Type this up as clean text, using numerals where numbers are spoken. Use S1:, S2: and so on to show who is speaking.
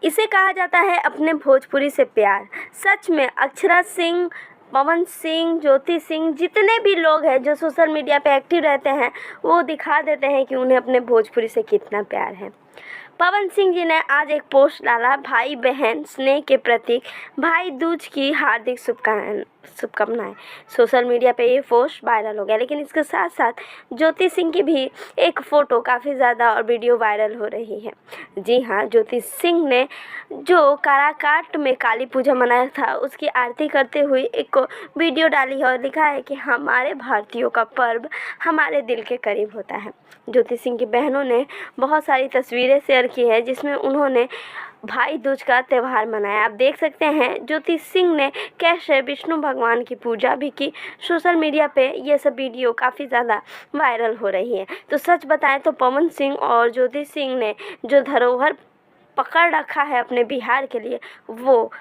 S1: इसे कहा जाता है अपने भोजपुरी से प्यार। सच में अक्षरा सिंह, पवन सिंह, ज्योति सिंह, जितने भी लोग हैं जो सोशल मीडिया पे एक्टिव रहते हैं, वो दिखा देते हैं कि उन्हें अपने भोजपुरी से कितना प्यार है। पवन सिंह जी ने आज एक पोस्ट डाला, भाई बहन स्नेह के प्रतीक भाई दूज की हार्दिक शुभकामनाएं। सोशल मीडिया पे ये पोस्ट वायरल हो गया, लेकिन इसके साथ साथ ज्योति सिंह की भी एक फ़ोटो काफ़ी ज़्यादा और वीडियो वायरल हो रही है। जी हाँ, ज्योति सिंह ने जो काराकाट में काली पूजा मनाया था, उसकी आरती करते हुए एक वीडियो डाली है और लिखा है कि हमारे भारतीयों का पर्व हमारे दिल के करीब होता है। ज्योति सिंह की बहनों ने बहुत सारी तस्वीरें शेयर की है, जिसमें उन्होंने भाई दूज का त्यौहार मनाया। आप देख सकते हैं ज्योति सिंह ने कैसे विष्णु भगवान की पूजा भी की। सोशल मीडिया पे ये सब वीडियो काफ़ी ज़्यादा वायरल हो रही है। तो सच बताएं तो पवन सिंह और ज्योति सिंह ने जो धरोहर पकड़ रखा है अपने बिहार के लिए, वो